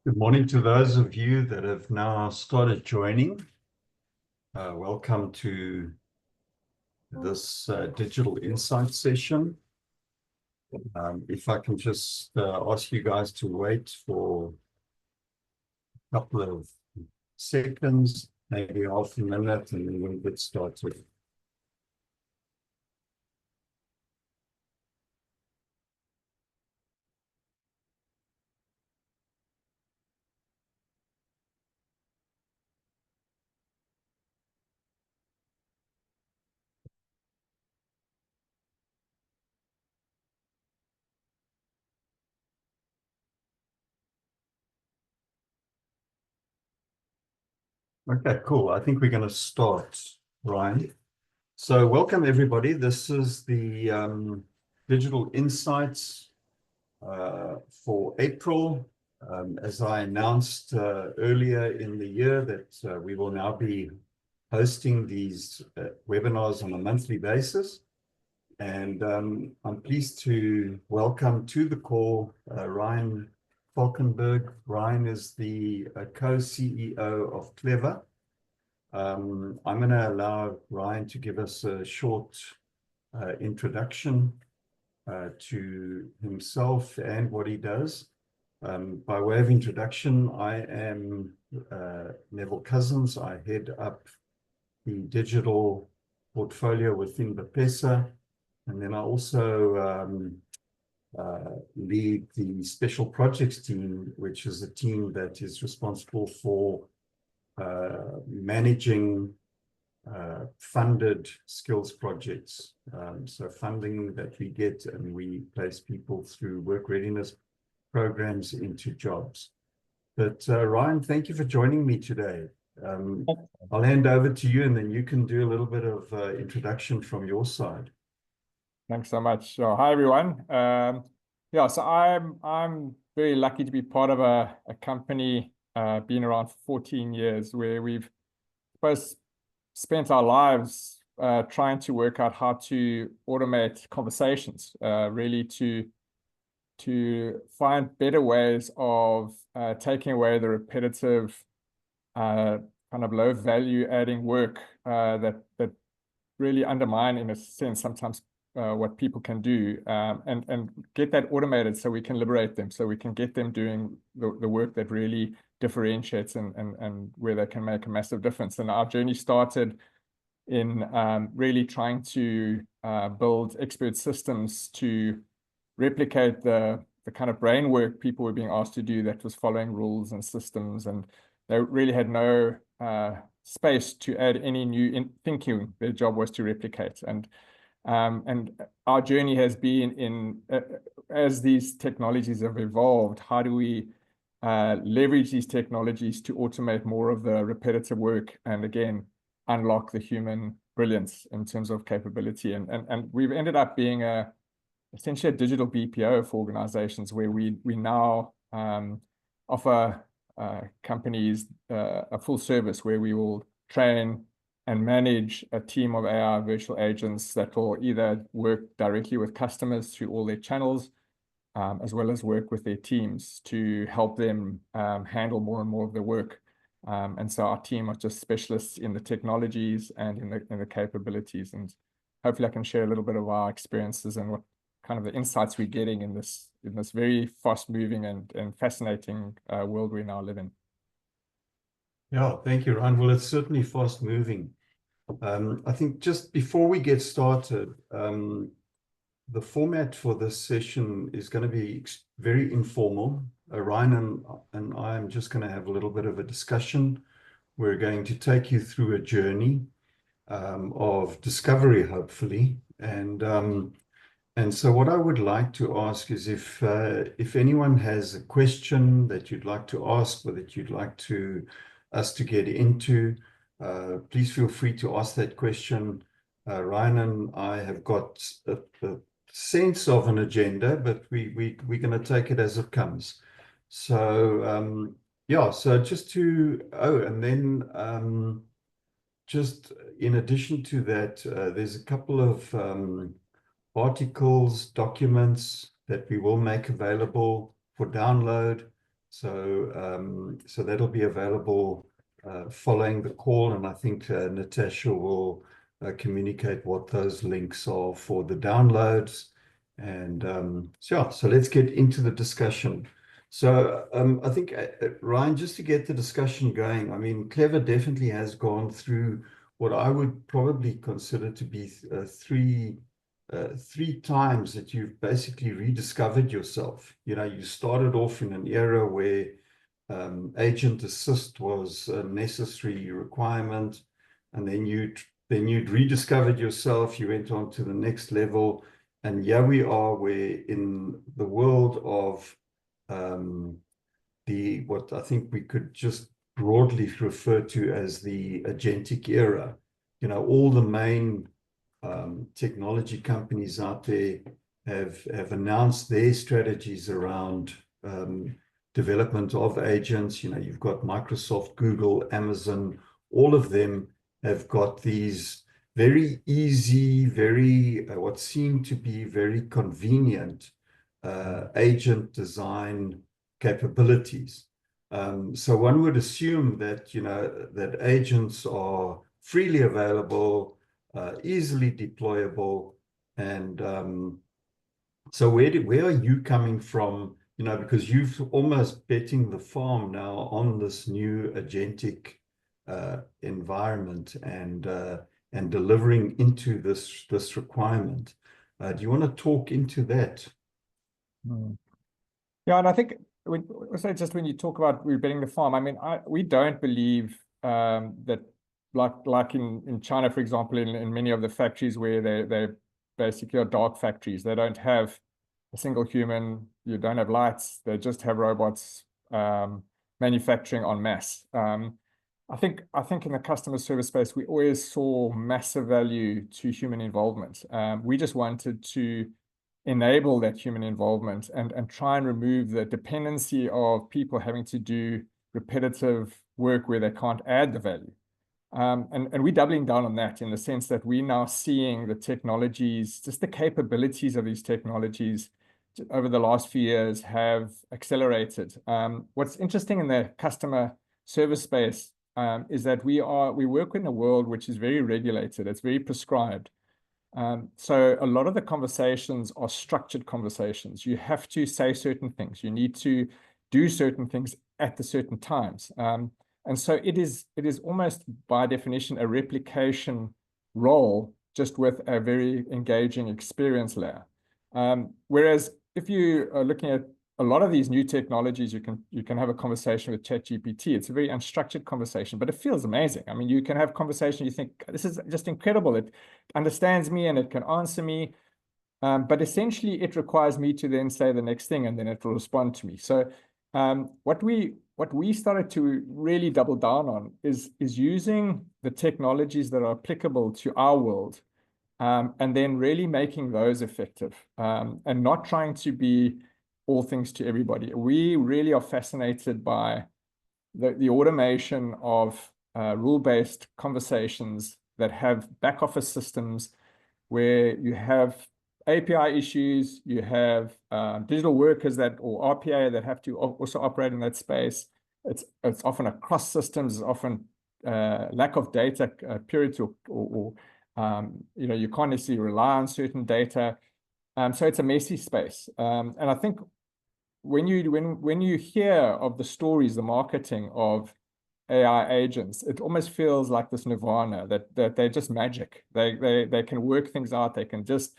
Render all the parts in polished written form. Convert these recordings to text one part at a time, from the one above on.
Good morning to those of you that have now started joining. Welcome to this digital insight session. If I can just ask you guys to wait for a couple of seconds, maybe half a minute, and then we'll get started. Okay, cool. I think we're going to start, Ryan. So welcome, everybody. This is the Digital Insights for April. As I announced earlier in the year that we will now be hosting these webinars on a monthly basis. And I'm pleased to welcome to the call Ryan Falkenberg. Ryan is the co-CEO of CLEVVA. I'm going to allow Ryan to give us a short introduction to himself and what he does. By way of introduction, I am Neville Cousins. I head up the digital portfolio within BPESA, and then I also lead the special projects team, which is a team that is responsible for managing funded skills projects. So funding that we get, and we place people through work readiness programs into jobs. But Ryan, thank you for joining me today. I'll hand over to you, and then you can do a little bit of introduction from your side. Thanks so much. So, hi everyone. Yeah, so I'm very lucky to be part of a company been around for 14 years, where we've both spent our lives trying to work out how to automate conversations, really to find better ways of taking away the repetitive kind of low value adding work that really undermine, in a sense, sometimes what people can do, and get that automated so we can liberate them, so we can get them doing the work that really differentiates and where they can make a massive difference. And our journey started in really trying to build expert systems to replicate the kind of brain work people were being asked to do that was following rules and systems, and they really had no space to add any new thinking. Their job was to replicate. And our journey has been in, as these technologies have evolved, how do we leverage these technologies to automate more of the repetitive work, and again, unlock the human brilliance in terms of capability. And we've ended up being essentially a digital BPO for organizations, where we now offer companies a full service where we will train and manage a team of AI virtual agents that will either work directly with customers through all their channels, as well as work with their teams to help them handle more and more of the work. And so our team are just specialists in the technologies and in the capabilities. And hopefully I can share a little bit of our experiences and what kind of the insights we're getting in this very fast-moving and fascinating world we now live in. Yeah, thank you, Ryan. Well, it's certainly fast-moving. I think just before we get started, the format for this session is going to be very informal. Ryan and I am just going to have a little bit of a discussion. We're going to take you through a journey of discovery, hopefully. And so what I would like to ask is if anyone has a question that you'd like to ask, or that you'd like us to get into, please feel free to ask that question. Ryan and I have got a sense of an agenda, but we're going to take it as it comes. So yeah, so just and then just in addition to that, there's a couple of articles, documents that we will make available for download. So that'll be available following the call, and I think Natasha will communicate what those links are for the downloads. And so let's get into the discussion. So I think, Ryan, just to get the discussion going, I mean, CLEVVA definitely has gone through what I would probably consider to be three times that you've basically rediscovered yourself. You know, you started off in an era where agent assist was a necessary requirement, and then you'd rediscovered yourself. You went on to the next level, and here we are, where in the world of what I think we could just broadly refer to as the agentic era. You know, all the main technology companies out there have announced their strategies around development of agents. You know, you've got Microsoft, Google, Amazon, all of them have got these very easy, very what seem to be very convenient agent design capabilities. So one would assume that, you know, that agents are freely available, easily deployable. And so where are you coming from? You know, because you've almost betting the farm now on this new agentic environment and delivering into this requirement. Do you want to talk into that? Yeah, and I think just when you talk about we're betting the farm, I mean, we don't believe that like in China, for example, in many of the factories where they basically are dark factories, they don't have a single human, you don't have lights, they just have robots manufacturing en masse. I think in the customer service space, we always saw massive value to human involvement. We just wanted to enable that human involvement and try and remove the dependency of people having to do repetitive work where they can't add the value. And we're doubling down on that in the sense that we're now seeing the technologies, just the capabilities of these technologies over the last few years have accelerated. What's interesting in the customer service space is that we work in a world which is very regulated, it's very prescribed. So a lot of the conversations are structured conversations. You have to say certain things. You need to do certain things at the certain times. And so it is almost by definition a replication role, just with a very engaging experience layer. Whereas if you are looking at a lot of these new technologies, you can have a conversation with ChatGPT. It's a very unstructured conversation, but it feels amazing. I mean, you can have conversation, you think, this is just incredible. It understands me and it can answer me. But essentially, it requires me to then say the next thing, and then it will respond to me. So what we started to really double down on is using the technologies that are applicable to our world, and then really making those effective, and not trying to be all things to everybody. We really are fascinated by the automation of rule-based conversations that have back office systems where you have API issues, you have digital workers or RPA that have to also operate in that space. It's often across systems, often lack of data purity, or you know, you can't necessarily rely on certain data. So it's a messy space. And I think when you hear of the stories, the marketing of AI agents, it almost feels like this nirvana that they're just magic. They can work things out. They can just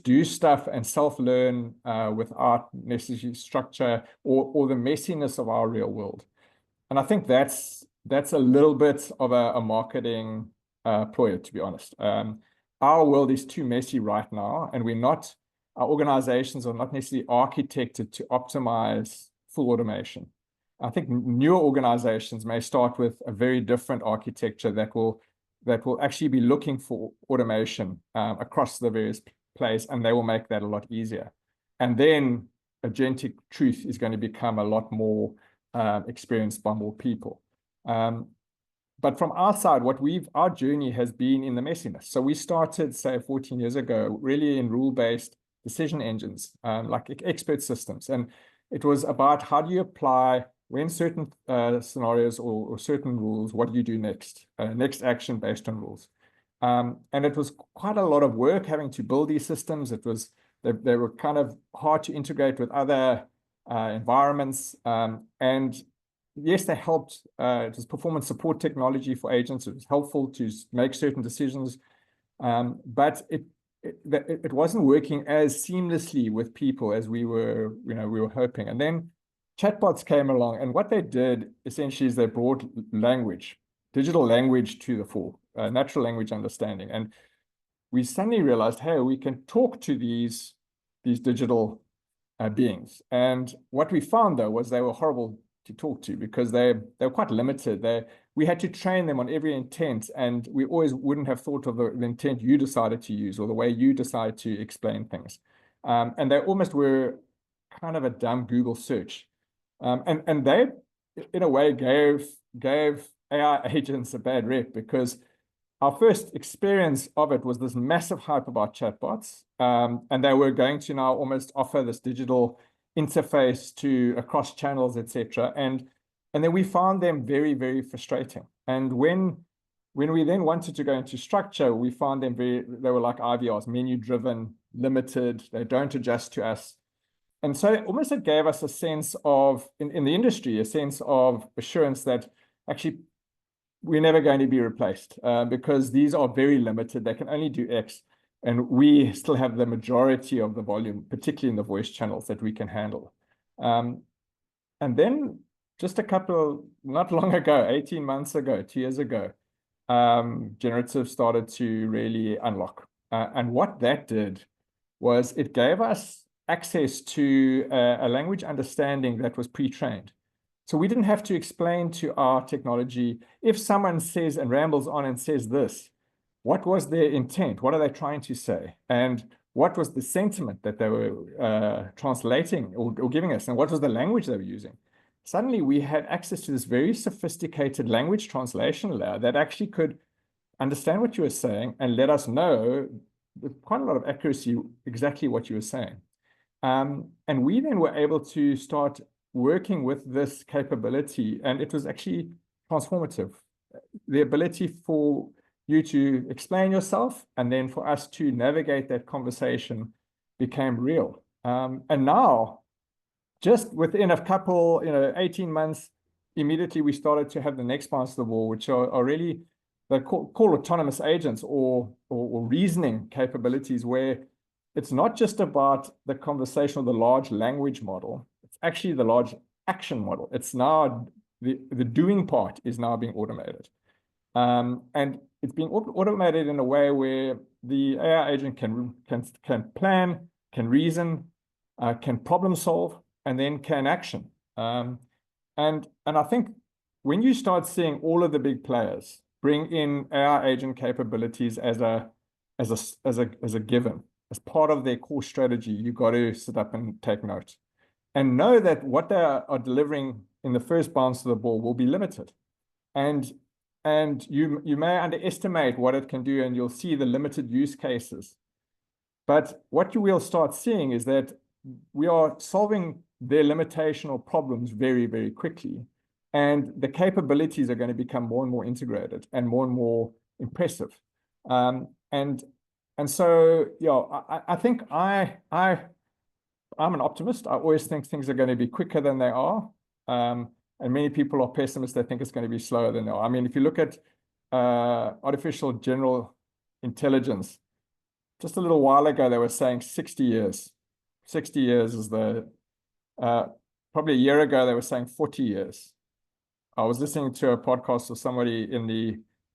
do stuff and self-learn without necessary structure or the messiness of our real world. And I think that's a little bit of a marketing ploy, to be honest. Our world is too messy right now, and our organizations are not necessarily architected to optimize full automation. I think newer organizations may start with a very different architecture that will actually be looking for automation across the various plays, and they will make that a lot easier. And then agentic truth is going to become a lot more experienced by more people. But from our side, our journey has been in the messiness. So we started, say, 14 years ago, really in rule-based decision engines, like expert systems. And It was about how do you apply when certain scenarios or certain rules, what do you do next? Next action based on rules. And it was quite a lot of work having to build these systems. They were kind of hard to integrate with other environments. And yes, they helped. It was performance support technology for agents. It was helpful to make certain decisions, but it wasn't working as seamlessly with people as we were hoping. And then chatbots came along, and what they did essentially is they brought language, digital language to the fore, natural language understanding. And we suddenly realized, hey, we can talk to these digital beings. And what we found, though, was they were horrible to talk to because they were quite limited. We had to train them on every intent, and we always wouldn't have thought of the intent you decided to use or the way you decided to explain things. And they almost were kind of a dumb Google search. And they, in a way, gave AI agents a bad rep because our first experience of it was this massive hype about chatbots, and they were going to now almost offer this digital interface to across channels, etc. And then we found them very, very frustrating. And when we then wanted to go into structure, we found them they were like IVRs, menu-driven, limited. They don't adjust to us. And so it gave us a sense of, in the industry, a sense of assurance that actually we're never going to be replaced because these are very limited. They can only do X. And we still have the majority of the volume, particularly in the voice channels that we can handle. And then just not long ago, 18 months ago, 2 years ago, generative started to really unlock. And what that did was it gave us access to a language understanding that was pre-trained. So we didn't have to explain to our technology, if someone says and rambles on and says this, what was their intent? What are they trying to say? And what was the sentiment that they were translating or giving us? And what was the language they were using? Suddenly we had access to this very sophisticated language translation layer that actually could understand what you were saying and let us know with quite a lot of accuracy exactly what you were saying. And we then were able to start working with this capability, and it was actually transformative. The ability for you to explain yourself and then for us to navigate that conversation became real. And now, just within a couple, 18 months, immediately we started to have the next parts of the wall, which are really, they're called autonomous agents or reasoning capabilities, where it's not just about the conversation or the large language model, it's actually the large action model. It's now, the doing part is now being automated. And it's being automated in a way where the AI agent can plan, can reason, can problem solve, and then can action. And I think when you start seeing all of the big players bring in AI agent capabilities as a given, as part of their core strategy, you got to sit up and take note and know that what they are delivering in the first bounce of the ball will be limited. And you may underestimate what it can do, and you'll see the limited use cases. But what you will start seeing is that we are solving their limitational problems very, very quickly. And the capabilities are going to become more and more integrated and more impressive. And so, I think I'm an optimist. I always think things are going to be quicker than they are. And many people are pessimists. They think it's going to be slower than they are. I mean, if you look at artificial general intelligence, just a little while ago, they were saying 60 years. 60 years is probably a year ago, they were saying 40 years. I was listening to a podcast of somebody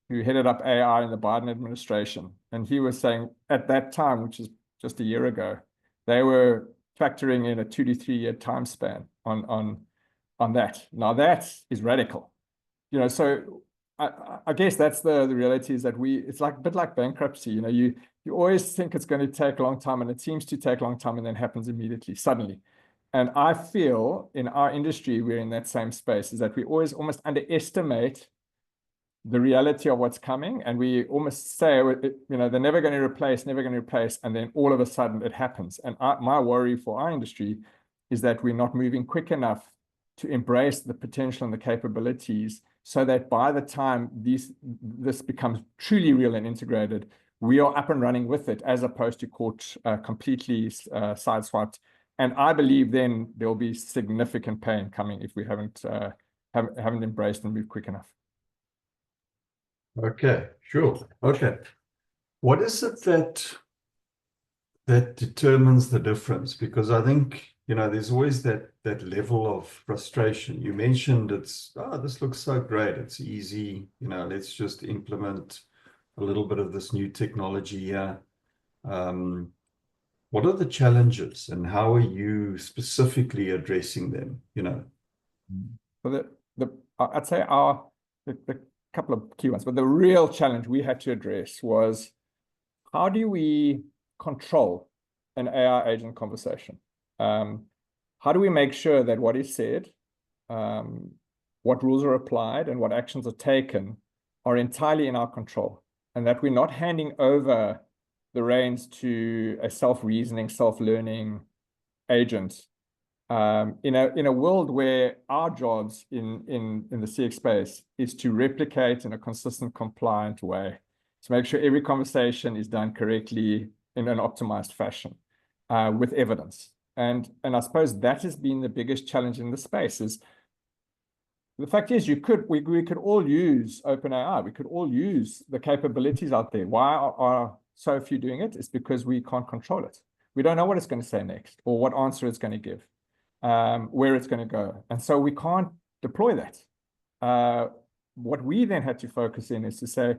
who headed up AI in the Biden administration. And he was saying at that time, which is just a year ago, they were factoring in a 2 to 3 year time span on that. Now that is radical. So I guess that's the reality, is that it's like a bit like bankruptcy. You always think it's going to take a long time, and it seems to take a long time and then happens immediately, suddenly. And I feel in our industry, we're in that same space, is that we always almost underestimate the reality of what's coming. And we almost say, they're never going to replace, and then all of a sudden it happens. And my worry for our industry is that we're not moving quick enough to embrace the potential and the capabilities so that by the time this becomes truly real and integrated, we are up and running with it as opposed to caught completely sideswiped. And I believe then there'll be significant pain coming if we haven't embraced and moved quick enough. Okay, sure. Okay. What is it that determines the difference? Because I think, there's always that level of frustration. You mentioned this looks so great. It's easy, let's just implement a little bit of this new technology here. What are the challenges and how are you specifically addressing them, So I'd say the couple of key ones, but the real challenge we had to address was how do we control an AI agent conversation? How do we make sure that what is said, what rules are applied, and what actions are taken are entirely in our control, and that we're not handing over the reins to a self-reasoning, self-learning agent in a world where our jobs in the CX space is to replicate in a consistent, compliant way, to make sure every conversation is done correctly in an optimized fashion with evidence. And I suppose that has been the biggest challenge in the space. Is the fact is we could all use OpenAI, we could all use the capabilities out there. Why are so few doing it? It's because we can't control it. We don't know what it's going to say next or what answer it's going to give, where it's going to go. And so we can't deploy that. What we then had to focus in is to say,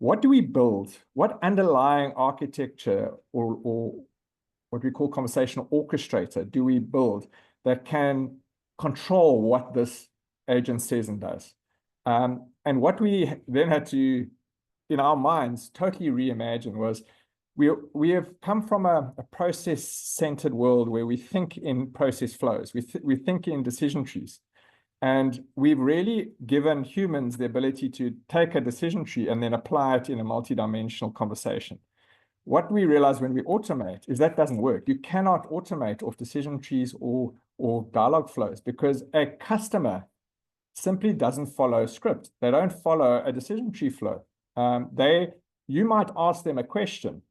what do we build? What underlying architecture or what we call conversational orchestrator do we build that can control what this agent says and does? And what we then had to, in our minds, totally reimagine was we have come from a process-centered world where we think in process flows, we think in decision trees. And we've really given humans the ability to take a decision tree and then apply it in a multidimensional conversation. What we realize when we automate is that doesn't work. You cannot automate off decision trees or dialogue flows because a customer simply doesn't follow a script. They don't follow a decision tree flow. You might ask them a question,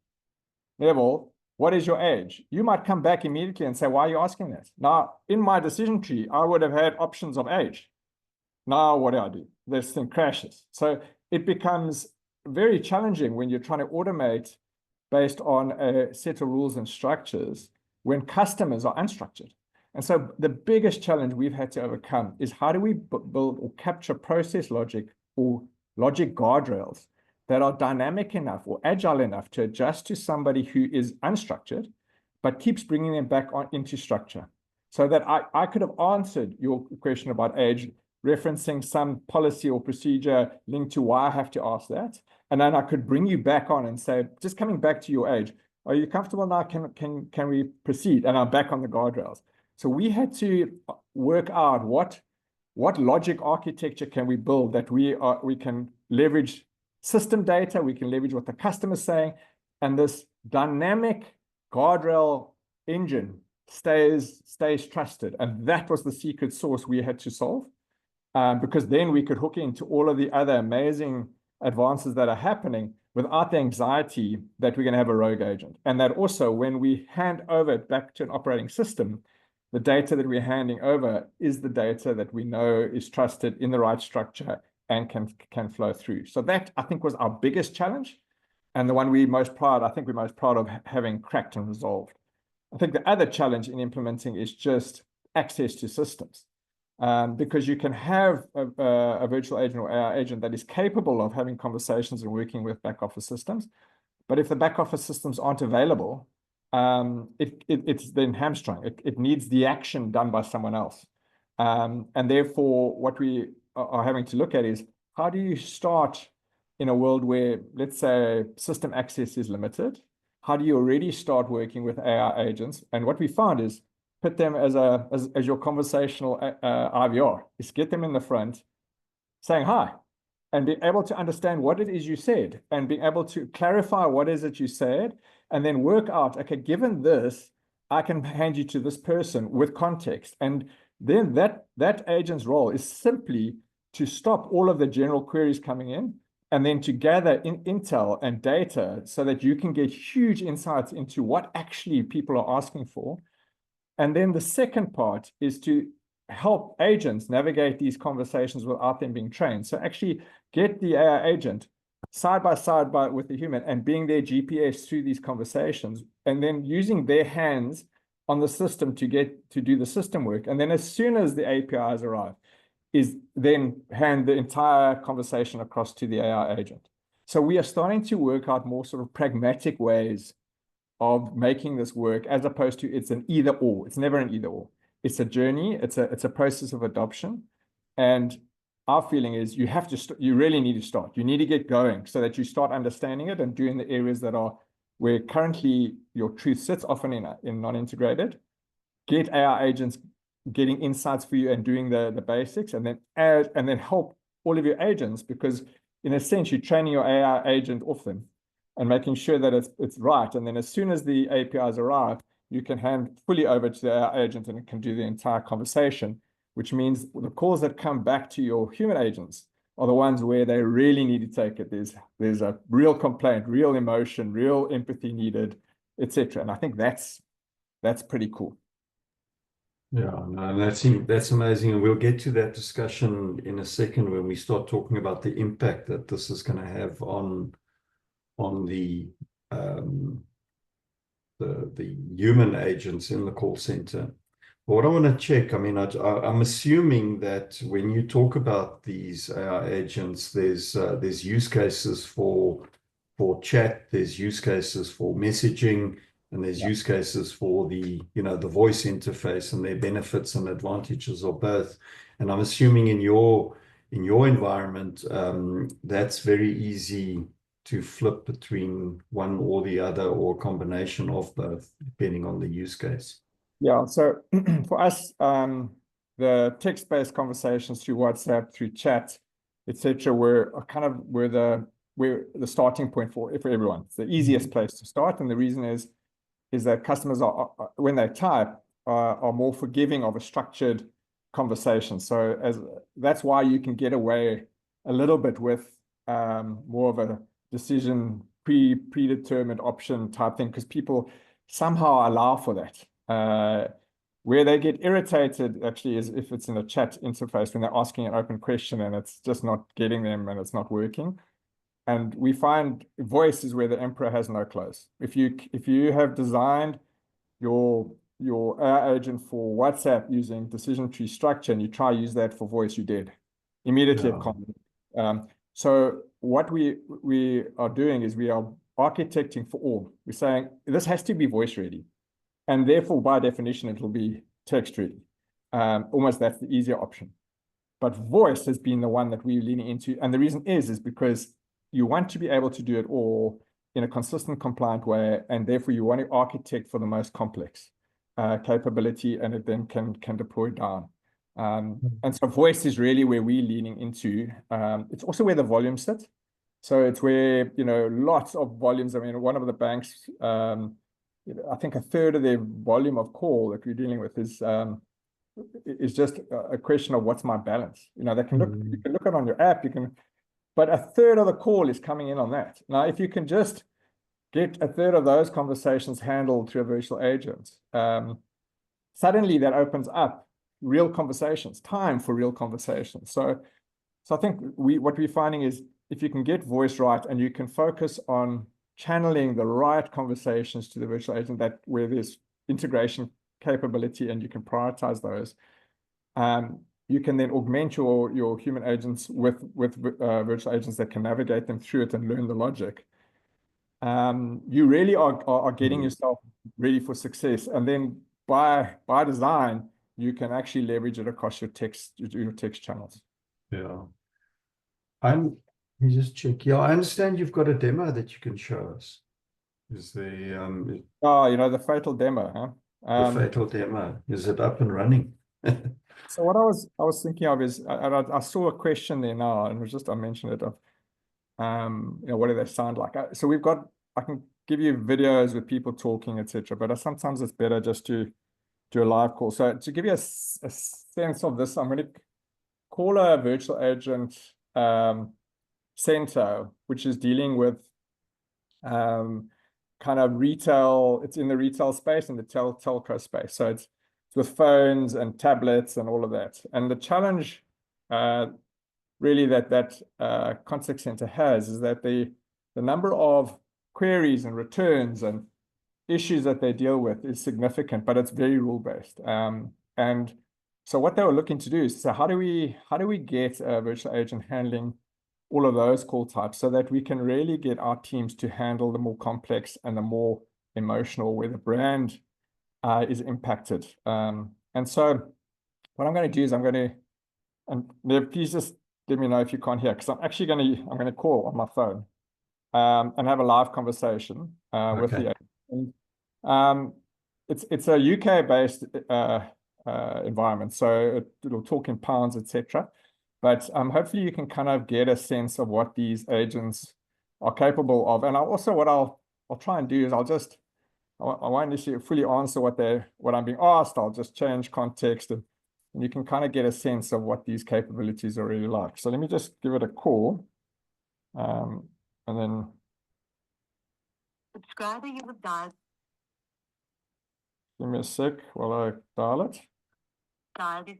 Neville, what is your age? You might come back immediately and say, why are you asking that? Now, in my decision tree, I would have had options of age. Now, what do? This thing crashes. So it becomes very challenging when you're trying to automate based on a set of rules and structures when customers are unstructured. And so the biggest challenge we've had to overcome is how do we build or capture process logic or logic guardrails that are dynamic enough or agile enough to adjust to somebody who is unstructured, but keeps bringing them back into structure. So that I could have answered your question about age, referencing some policy or procedure linked to why I have to ask that. And then I could bring you back on and say, just coming back to your age, are you comfortable now? Can we proceed? And I'm back on the guardrails. So we had to work out what logic architecture can we build that we can leverage system data, we can leverage what the customer's saying, and this dynamic guardrail engine stays trusted. And that was the secret sauce we had to solve, because then we could hook into all of the other amazing advances that are happening without the anxiety that we're going to have a rogue agent. And that also, when we hand over back to an operating system, the data that we're handing over is the data that we know is trusted in the right structure and can flow through. So that, I think, was our biggest challenge, and the one we're most proud of having cracked and resolved. I think the other challenge in implementing is just access to systems, because you can have a virtual agent or AI agent that is capable of having conversations and working with back office systems, but if the back office systems aren't available, it's then hamstrung. It needs the action done by someone else, and therefore what we are having to look at is how do you start in a world where, let's say, system access is limited? How do you already start working with AI agents? And what we found is put them as your conversational IVR, is get them in the front saying hi and be able to understand what it is you said and be able to clarify what is it you said and then work out, okay, given this, I can hand you to this person with context. And then that agent's role is simply to stop all of the general queries coming in, and then to gather intel and data so that you can get huge insights into what actually people are asking for. And then the second part is to help agents navigate these conversations without them being trained. So actually get the AI agent side by side with the human and being their GPS through these conversations, and then using their hands on the system to do the system work. And then as soon as the APIs arrive, is then hand the entire conversation across to the AI agent. So we are starting to work out more sort of pragmatic ways of making this work, as opposed to it's an either or. It's never an either or. It's a journey. It's a process of adoption. And our feeling is you have to, you really need to start. You need to get going so that you start understanding it and doing the areas that are where currently your truth sits, often in non-integrated. Get AI agents getting insights for you and doing the basics, and then help all of your agents, because in a sense, you're training your AI agent off them and making sure that it's right. And then as soon as the APIs arrive, you can hand fully over to the AI agent and it can do the entire conversation, which means the calls that come back to your human agents are the ones where they really need to take it. There's a real complaint, real emotion, real empathy needed, etc. And I think that's pretty cool. Yeah, no, that's amazing. And we'll get to that discussion in a second when we start talking about the impact that this is going to have on the human agents in the call center. But what I want to check, I mean, I'm assuming that when you talk about these AI agents, there's use cases for chat, there's use cases for messaging, and there's use cases for the voice interface, and their benefits and advantages of both. And I'm assuming in your environment, that's very easy to flip between one or the other, or a combination of both, depending on the use case. Yeah, so for us, the text-based conversations through WhatsApp, through chat, etc., were the starting point for everyone. It's the easiest place to start, and the reason is that customers are when they type are more forgiving of a structured conversation. So that's why you can get away a little bit with more of a decision predetermined option type thing, because people somehow allow for that. Where they get irritated actually is if it's in a chat interface when they're asking an open question and it's just not getting them and it's not working. And we find voice is where the emperor has no clothes. If you have designed your AI agent for WhatsApp using decision tree structure and you try to use that for voice, you did immediately at conflict. So what we are doing is we are architecting for all. We're saying this has to be voice ready, and therefore by definition it will be text ready. Almost that's the easier option. But voice has been the one that we're leaning into, and the reason is because you want to be able to do it all in a consistent, compliant way, and therefore you want to architect for the most complex capability, and it then can deploy down. And so voice is really where we're leaning into. It's also where the volume sits. So it's where, lots of volumes. I mean, one of the banks, I think a third of their volume of call that we're dealing with is just a question of what's my balance. They can look, you can look at it on your app, but a third of the call is coming in on that. Now, if you can just get a third of those conversations handled through a virtual agent, suddenly that opens up real conversations, time for real conversations. So I think what we're finding is if you can get voice right and you can focus on channeling the right conversations to the virtual agent, that where there's integration capability and you can prioritize those, you can then augment your human agents with virtual agents that can navigate them through it and learn the logic. You really are getting yourself ready for success, and then by design you can actually leverage it across your text channels. Yeah. Let me just check. Yeah, I understand you've got a demo that you can show us. Is the the fatal demo, huh? The fatal demo, is it up and running? So what I was thinking of is I saw a question there now, and I mentioned it of what do they sound like? So I can give you videos with people talking, etc. But sometimes it's better just to do a live call. So to give you a sense of this, I'm going to call a virtual agent center, which is dealing with kind of retail. It's in the retail space and the telco space. So it's with phones and tablets and all of that. And the challenge really that contact center has is that the number of queries and returns and issues that they deal with is significant, but it's very rule-based. And so what they were looking to do is, so how do we get a virtual agent handling all of those call types so that we can really get our teams to handle the more complex and the more emotional, where the brand is impacted. And so what I'm going to do is I'm going to, and Nev, please just let me know if you can't hear, because I'm going to call on my phone and have a live conversation with the agent. It's a UK-based environment, so it'll talk in pounds, etc. But hopefully you can kind of get a sense of what these agents are capable of. And what I'll try and do is I won't necessarily fully answer what I'm being asked. I'll just change context, and you can kind of get a sense of what these capabilities are really like. So let me just give it a call, and then subscriber you have dialed. Give me a sec while I dial it. Dialed is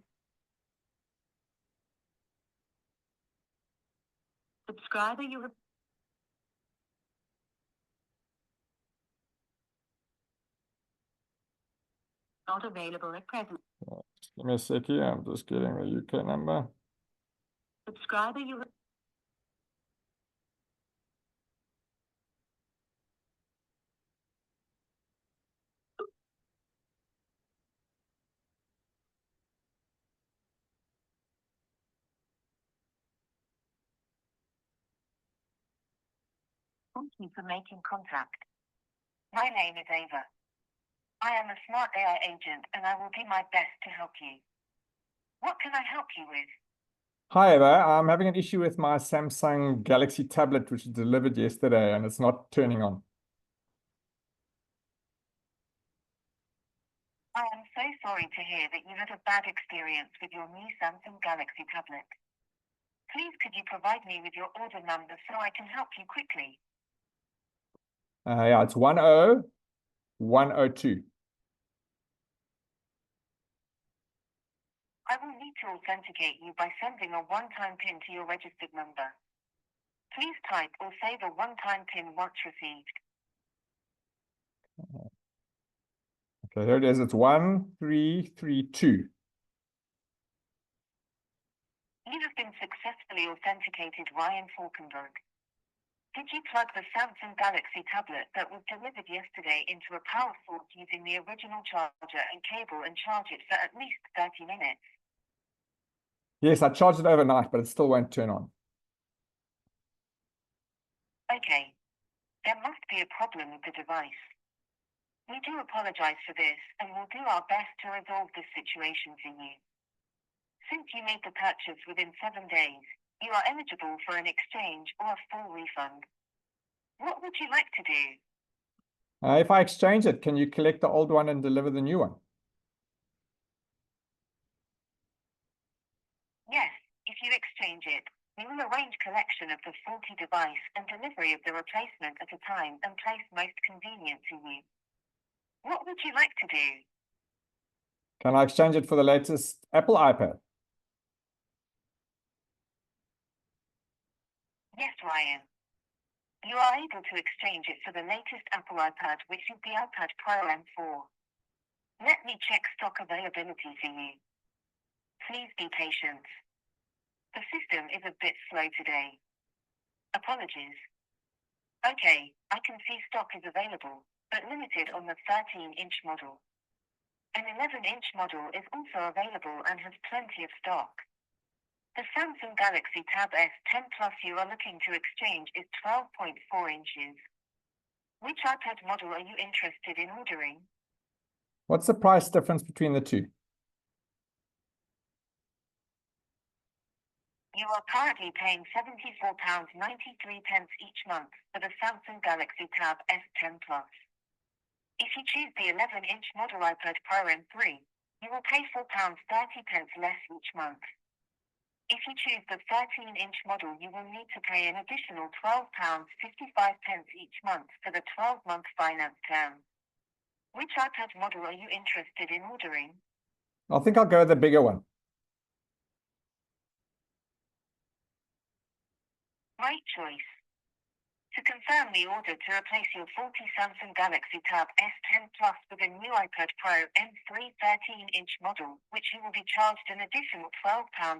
subscriber you have not available at present. Just give me a sec here. I'm just getting the UK number. Subscriber you have Thank you for making contact. My name is Ava. I am a smart AI agent and I will do my best to help you. What can I help you with? Hi there. I'm having an issue with my Samsung Galaxy tablet, which was delivered yesterday, and it's not turning on. I am so sorry to hear that you had a bad experience with your new Samsung Galaxy tablet. Please could you provide me with your order number so I can help you quickly? Yeah, it's 10102. I will need to authenticate you by sending a one-time PIN to your registered number. Please type or say the one-time PIN once received. Okay, there it is. It's 1332. You have been successfully authenticated, Ryan Falkenberg. Did you plug the Samsung Galaxy tablet that was delivered yesterday into a power source using the original charger and cable and charge it for at least 30 minutes? Yes, I charged it overnight, but it still won't turn on. Okay. There must be a problem with the device. We do apologize for this and will do our best to resolve this situation for you. Since you made the purchase within 7 days, you are eligible for an exchange or a full refund. What would you like to do? If I exchange it, can you collect the old one and deliver the new one? Yes, if you exchange it, we will arrange collection of the faulty device and delivery of the replacement at a time and place most convenient to you. What would you like to do? Can I exchange it for the latest Apple iPad? Yes, Ryan. You are able to exchange it for the latest Apple iPad, which is the iPad Pro M4. Let me check stock availability for you. Please be patient. The system is a bit slow today. Apologies. Okay, I can see stock is available, but limited on the 13-inch model. An 11-inch model is also available and has plenty of stock. The Samsung Galaxy Tab S10 Plus you are looking to exchange is 12.4 inches. Which iPad model are you interested in ordering? What's the price difference between the two? You are currently paying £74.93 each month for the Samsung Galaxy Tab S10 Plus. If you choose the 11-inch model iPad Pro M3, you will pay £4.30 less each month. If you choose the 13-inch model, you will need to pay an additional £12.55 each month for the 12-month finance term. Which iPad model are you interested in ordering? I think I'll go with the bigger one. Great choice. To confirm the order to replace your faulty Samsung Galaxy Tab S10 Plus with a new iPad Pro M3 13-inch model, which you will be charged an additional £12.55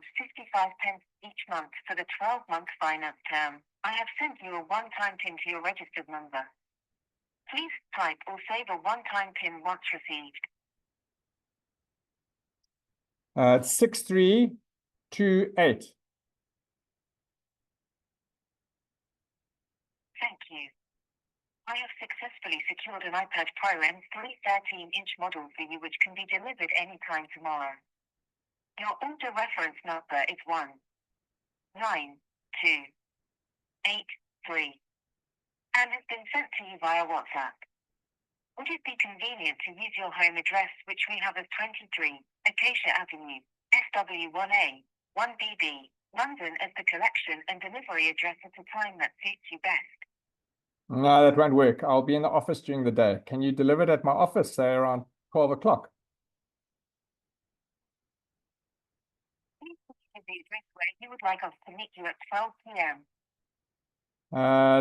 each month for the 12-month finance term, I have sent you a one-time PIN to your registered number. Please type or save a one-time PIN once received. It's 6328. Thank you. I have successfully secured an iPad Pro M3 13-inch model for you, which can be delivered anytime tomorrow. Your order reference number is 19283 and has been sent to you via WhatsApp. Would it be convenient to use your home address, which we have as 23 Acacia Avenue, SW1A, 1BB, London, as the collection and delivery address at a time that suits you best? No, that won't work. I'll be in the office during the day. Can you deliver it at my office, say around 12 o'clock? Please give the address where you would like us to meet you at 12 p.m.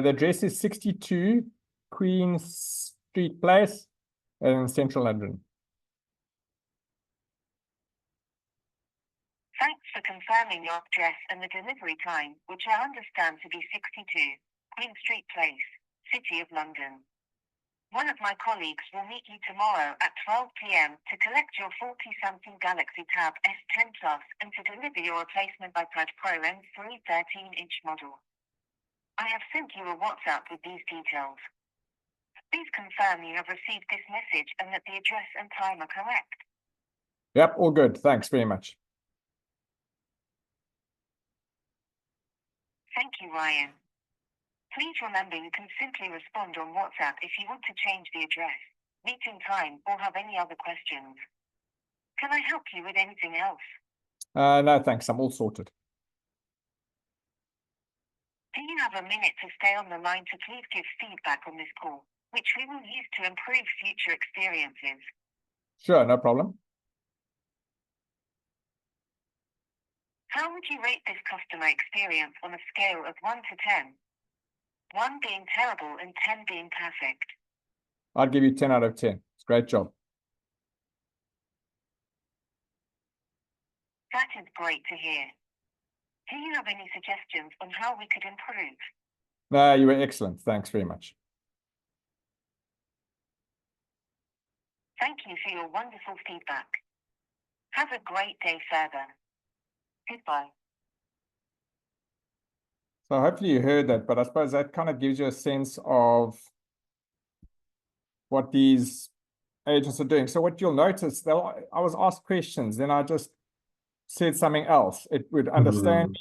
The address is 62 Queen Street Place in central London. Thanks for confirming your address and the delivery time, which I understand to be 62 Queen Street Place, City of London. One of my colleagues will meet you tomorrow at 12 p.m. to collect your faulty Samsung Galaxy Tab S10 Plus and to deliver your replacement iPad Pro M3 13-inch model. I have sent you a WhatsApp with these details. Please confirm you have received this message and that the address and time are correct. Yep, all good. Thanks very much. Thank you, Ryan. Please remember you can simply respond on WhatsApp if you want to change the address, meeting time, or have any other questions. Can I help you with anything else? No, thanks. I'm all sorted. Do you have a minute to stay on the line to please give feedback on this call, which we will use to improve future experiences? Sure, no problem. How would you rate this customer experience on a scale of 1 to 10? 1 being terrible and 10 being perfect. I'd give you 10 out of 10. It's a great job. That is great to hear. Do you have any suggestions on how we could improve? No, you were excellent. Thanks very much. Thank you for your wonderful feedback. Have a great day further. Goodbye. So hopefully you heard that, but I suppose that kind of gives you a sense of what these agents are doing. So what you'll notice, I was asked questions, then I just said something else. It would understand,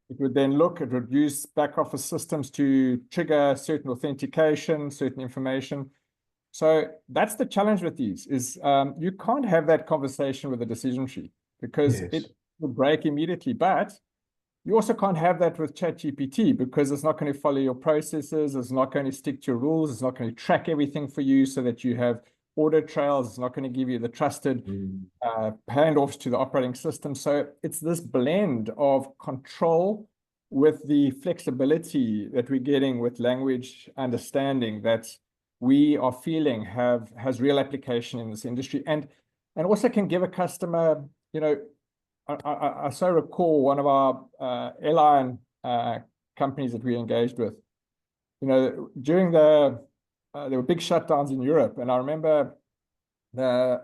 it would then look, it would use back office systems to trigger certain authentication, certain information. So that's the challenge with these, is you can't have that conversation with a decision tree because Yes. it will break immediately. But you also can't have that with ChatGPT because it's not going to follow your processes, it's not going to stick to your rules, it's not going to track everything for you so that you have audit trails, it's not going to give you the trusted handoffs to the operating system. So it's this blend of control with the flexibility that we're getting with language understanding that we are feeling has real application in this industry, and also can give a customer, you know, I so recall one of our airline companies that we engaged with, you know, during there were big shutdowns in Europe, and I remember the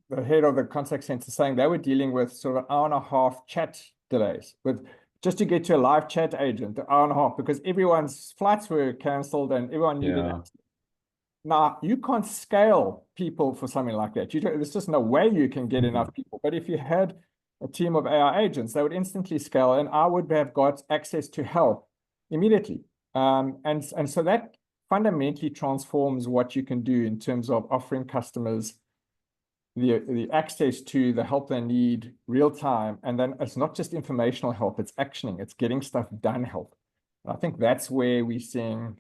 head of the contact center saying they were dealing with sort of an hour-and-a-half chat delays with just to get to a live chat agent, an hour and a half, because everyone's flights were cancelled and everyone needed it. Now, you can't scale people for something like that. There's just no way you can get enough people. But if you had a team of AI agents, they would instantly scale, and I would have got access to help immediately. And so that fundamentally transforms what you can do in terms of offering customers the access to the help they need real time. And then it's not just informational help, it's actioning, it's getting stuff done help. And I think that's where we're seeing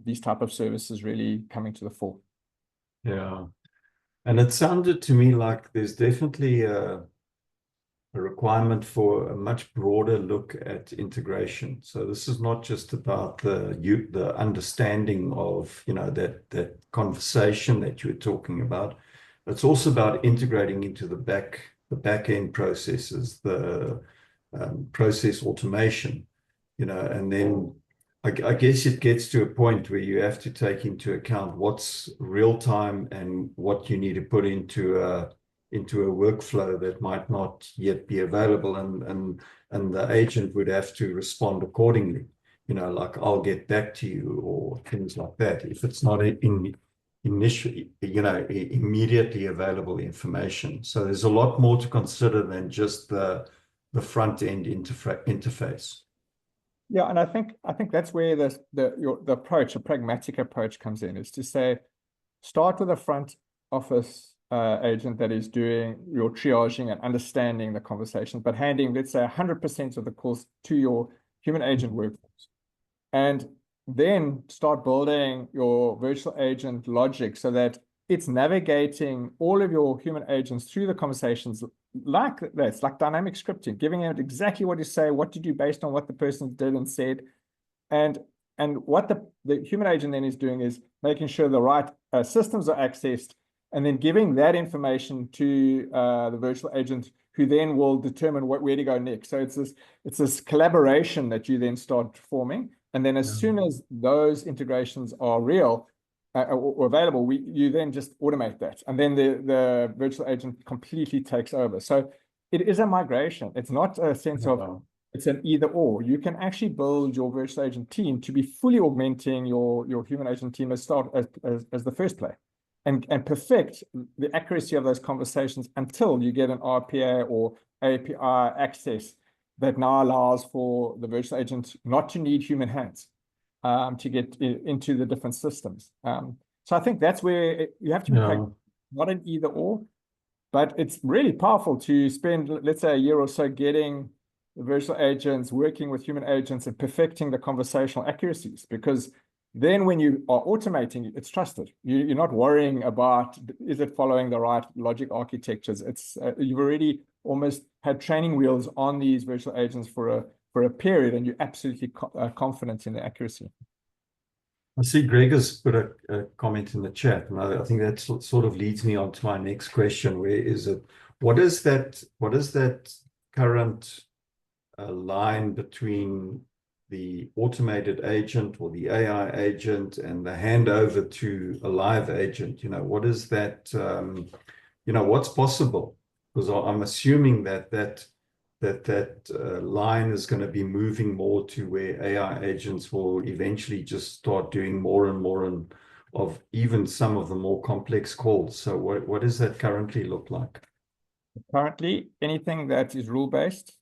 these type of services really coming to the fore. Yeah. And it sounded to me like there's definitely a requirement for a much broader look at integration. So this is not just about the understanding of, you know, that conversation that you were talking about. It's also about integrating into the back end processes, the process automation, you know, and then I guess it gets to a point where you have to take into account what's real time and what you need to put into a workflow that might not yet be available, and the agent would have to respond accordingly. You know, like I'll get back to you or things like that. If it's not initially, you know, immediately available information. So there's a lot more to consider than just the front end interface. Yeah, and I think that's where the approach, a pragmatic approach, comes in, is to say, start with a front office agent that is doing your triaging and understanding the conversation, but handing, let's say, 100% of the calls to your human agent workforce, and then start building your virtual agent logic so that it's navigating all of your human agents through the conversations like that. It's like dynamic scripting, giving it exactly what to say, what to do based on what the person did and said. And what the human agent then is doing is making sure the right systems are accessed, and then giving that information to the virtual agent, who then will determine where to go next. So it's this collaboration that you then start forming. And then as soon as those integrations are real, or available, you then just automate that, and then the virtual agent completely takes over. So it is a migration. It's not a sense of it's an either or. You can actually build your virtual agent team to be fully augmenting your human agent team as the first play, and perfect the accuracy of those conversations until you get an RPA or API access that now allows for the virtual agent not to need human hands to get into the different systems. So I think that's where you have to be not an either or, but it's really powerful to spend, let's say, a year or so getting the virtual agents working with human agents and perfecting the conversational accuracies, because then when you are automating, it's trusted. You're not worrying about, is it following the right logic architectures? It's you've already almost had training wheels on these virtual agents for a period, and you're absolutely confident in the accuracy. I see Greg has put a comment in the chat, and I think that sort of leads me on to my next question. Where is it? What is that current line between the automated agent or the AI agent and the handover to a live agent? You know, what is that? You know, what's possible? Because I'm assuming that line is going to be moving more to where AI agents will eventually just start doing more and more of even some of the more complex calls. So what does that currently look like? Currently, anything that is rule-based,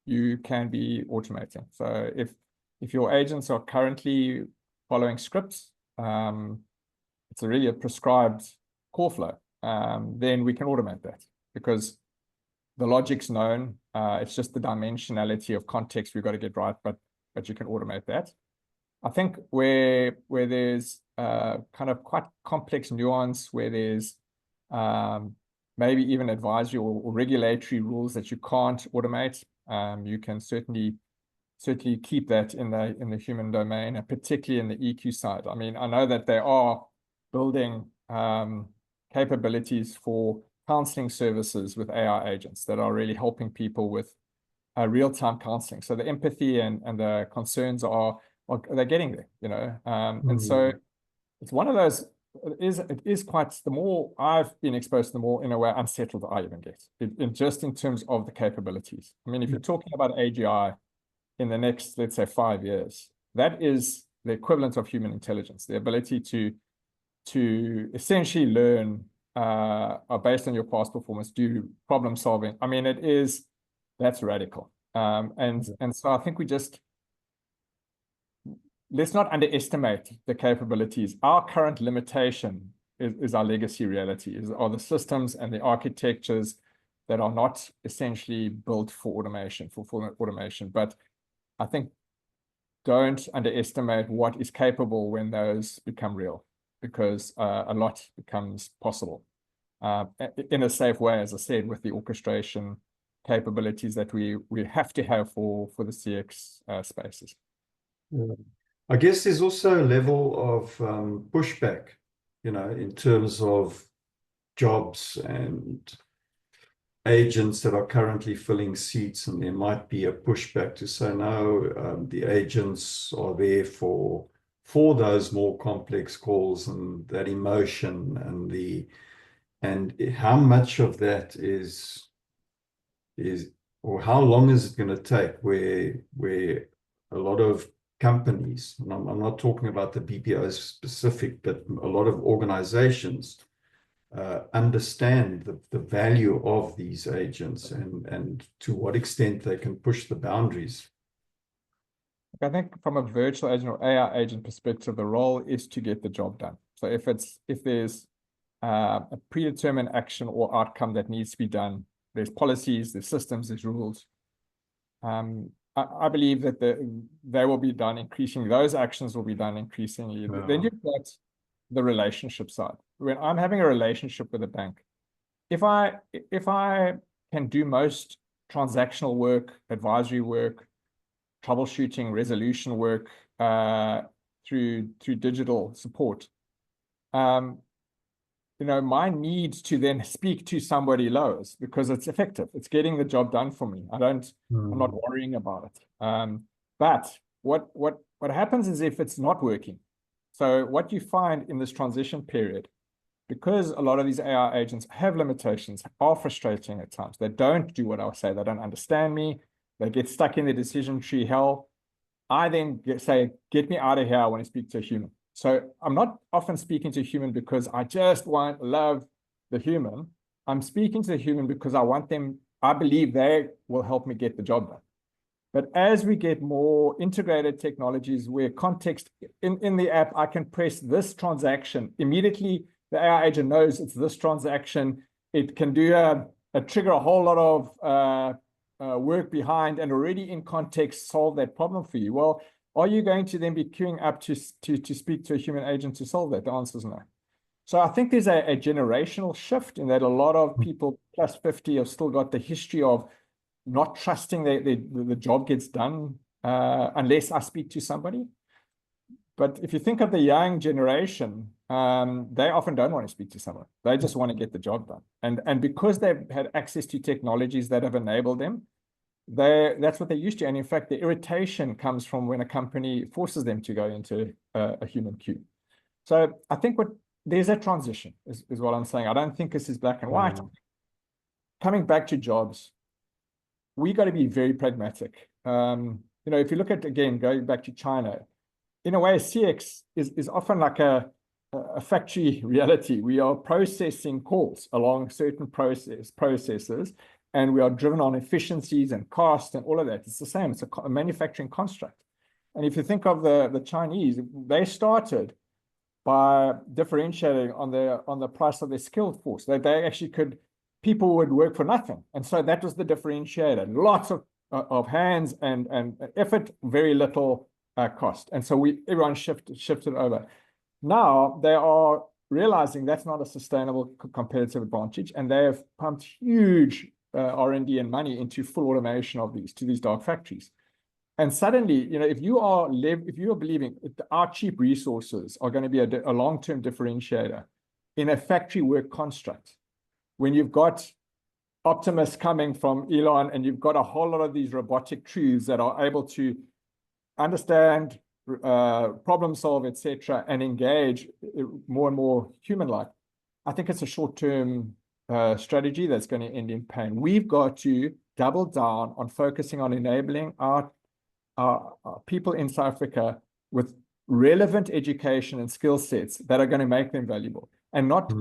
you can be automating. So if your agents are currently following scripts, it's really a prescribed call flow, then we can automate that, because the logic's known. It's just the dimensionality of context we've got to get right, but you can automate that. I think where there's kind of quite complex nuance, where there's maybe even advisory or regulatory rules that you can't automate, you can certainly keep that in the human domain, and particularly in the EQ side. I mean, I know that they are building capabilities for counseling services with AI agents that are really helping people with real-time counseling. So the empathy and the concerns they're getting there, you know. And so it's one of those. It is quite. The more I've been exposed, the more, in a way, unsettled I even get. Just in terms of the capabilities. I mean, if you're talking about AGI in the next, let's say, 5 years, that is the equivalent of human intelligence, the ability to essentially learn are based on your past performance, do problem solving. I mean, that's radical. And so I think let's not underestimate the capabilities. Our current limitation is our legacy reality, are the systems and the architectures that are not essentially built for automation, for full automation. But I think don't underestimate what is capable when those become real, because a lot becomes possible in a safe way, as I said, with the orchestration capabilities that we have to have for the CX spaces. Yeah. I guess there's also a level of pushback, in terms of jobs and agents that are currently filling seats, and there might be a pushback to say, no, the agents are there for those more complex calls and that emotion and how much of that is or how long is it going to take where a lot of companies, and I'm not talking about the BPO specific, but a lot of organizations understand the value of these agents and to what extent they can push the boundaries. I think from a virtual agent or AI agent perspective, the role is to get the job done. So if there's a predetermined action or outcome that needs to be done, there's policies, there's systems, there's rules. I believe that they will be done increasingly. Those actions will be done increasingly. Yeah. Then you've got the relationship side. When I'm having a relationship with a bank, if I can do most transactional work, advisory work, troubleshooting, resolution work through digital support, my need to then speak to somebody lowers because it's effective. It's getting the job done for me. I'm not worrying about it. But what happens is if it's not working. So what you find in this transition period, because a lot of these AI agents have limitations, are frustrating at times. They don't do what I say. They don't understand me. They get stuck in the decision tree hell. I then say, get me out of here. I want to speak to a human. So I'm not often speaking to a human because I just love the human. I'm speaking to the human because I believe they will help me get the job done. But as we get more integrated technologies where context in the app, I can press this transaction. Immediately, the AI agent knows it's this transaction. It can do trigger a whole lot of work behind and already in context solve that problem for you. Well, are you going to then be queuing up to speak to a human agent to solve that? The answer is no. So I think there's a generational shift in that a lot of people plus 50 have still got the history of not trusting the job gets done unless I speak to somebody. But if you think of the young generation, they often don't want to speak to someone. They just want to get the job done. And because they've had access to technologies that have enabled them, that's what they're used to. And in fact, the irritation comes from when a company forces them to go into a human queue. So I think there's a transition is what I'm saying. I don't think this is black and white. Coming back to jobs, we got to be very pragmatic. If you look at, again, going back to China, in a way, CX is often like a factory reality. We are processing calls along certain processes, and we are driven on efficiencies and cost and all of that. It's the same. It's a manufacturing construct. And if you think of the Chinese, they started by differentiating on the price of their skilled force. They actually people would work for nothing. And so that was the differentiator. Lots of hands and effort, very little cost. And so everyone shifted over. Now they are realizing that's not a sustainable competitive advantage, and they have pumped huge R&D and money into full automation of these dark factories. And suddenly, if you are believing our cheap resources are going to be a long-term differentiator in a factory work construct, when you've got Optimus coming from Elon and you've got a whole lot of these robotic truths that are able to understand, problem solve, etc., and engage more and more human-like, I think it's a short-term strategy that's going to end in pain. We've got to double down on focusing on enabling our people in South Africa with relevant education and skill sets that are going to make them valuable, and not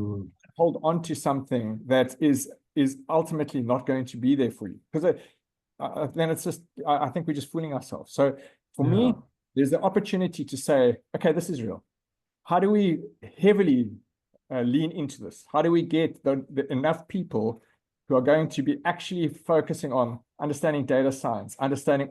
hold on to something that is ultimately not going to be there for you. Because then it's just, I think we're just fooling ourselves. So for me, there's the opportunity to say, okay, this is real. How do we heavily lean into this? How do we get enough people who are going to be actually focusing on understanding data science, understanding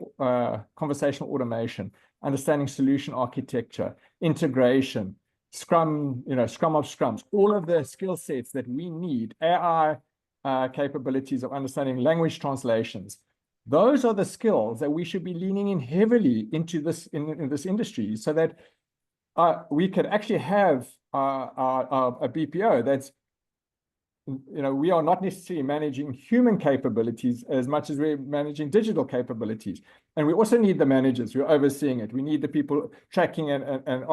conversational automation, understanding solution architecture, integration, Scrum, Scrum of Scrums, all of the skill sets that we need, AI capabilities of understanding language translations. Those are the skills that we should be leaning in heavily into this in this industry, so that we could actually have a BPO that's, we are not necessarily managing human capabilities as much as we're managing digital capabilities. And we also need the managers who are overseeing it. We need the people tracking and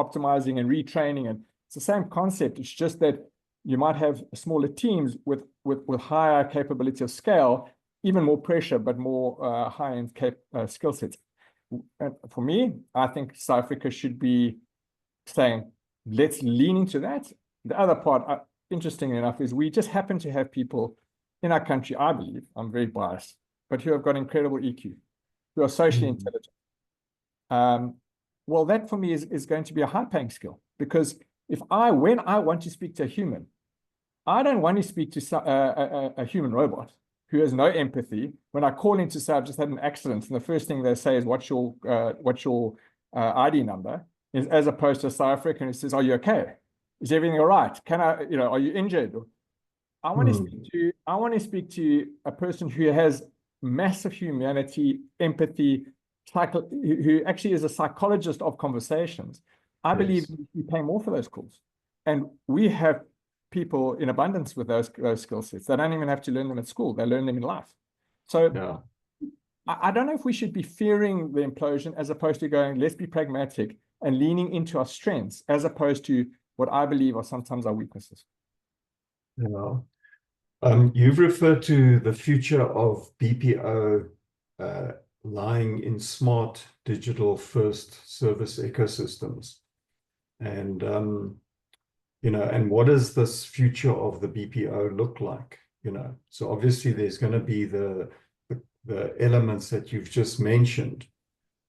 optimizing and retraining. And it's the same concept. It's just that you might have smaller teams with higher capability of scale, even more pressure, but more high-end skill sets. And for me, I think South Africa should be saying, let's lean into that. The other part, interestingly enough, is we just happen to have people in our country, I believe, I'm very biased, but who have got incredible EQ, who are socially intelligent. Well, that for me is going to be a high-paying skill, because when I want to speak to a human, I don't want to speak to a human robot who has no empathy. When I call in to say I've just had an accident, and the first thing they say is, what's your ID number? As opposed to a South African who says, are you okay? Is everything all right? Are you injured? I want to speak to a person who has massive humanity, empathy, who actually is a psychologist of conversations. I believe we pay more for those calls. And we have people in abundance with those skill sets. They don't even have to learn them at school. They learn them in life. So I don't know if we should be fearing the implosion as opposed to going, let's be pragmatic and leaning into our strengths, as opposed to what I believe are sometimes our weaknesses. You've referred to the future of BPO lying in smart digital first service ecosystems. And, and what does this future of the BPO look like? So obviously there's going to be the elements that you've just mentioned,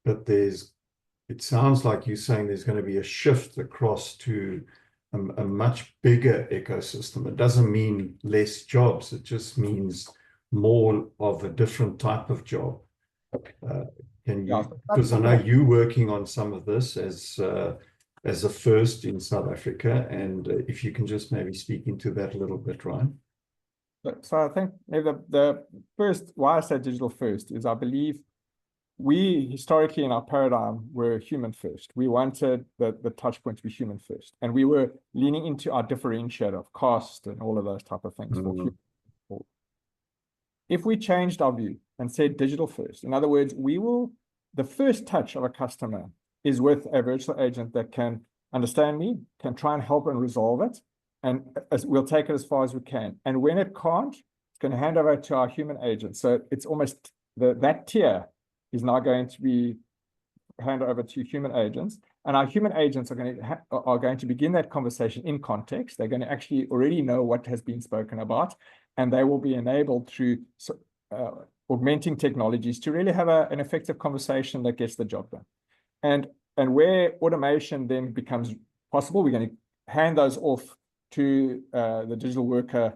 but it sounds like you're saying there's going to be a shift across to a much bigger ecosystem. It doesn't mean less jobs. It just means more of a different type of job. Because I know you're working on some of this as a first in South Africa, and if you can just maybe speak into that a little bit, Ryan. So I think the first, why I say digital first, is I believe we historically in our paradigm were human first. We wanted the touch point to be human first. And we were leaning into our differentiator of cost and all of those type of things. If we changed our view and said digital first, in other words, the first touch of a customer is with a virtual agent that can understand me, can try and help and resolve it. And we'll take it as far as we can. And when it can't, it's going to hand over to our human agent. So it's almost that tier is now going to be handed over to human agents, and our human agents are going to begin that conversation in context. They're going to actually already know what has been spoken about, and they will be enabled through augmenting technologies to really have an effective conversation that gets the job done. And where automation then becomes possible, we're going to hand those off to the digital worker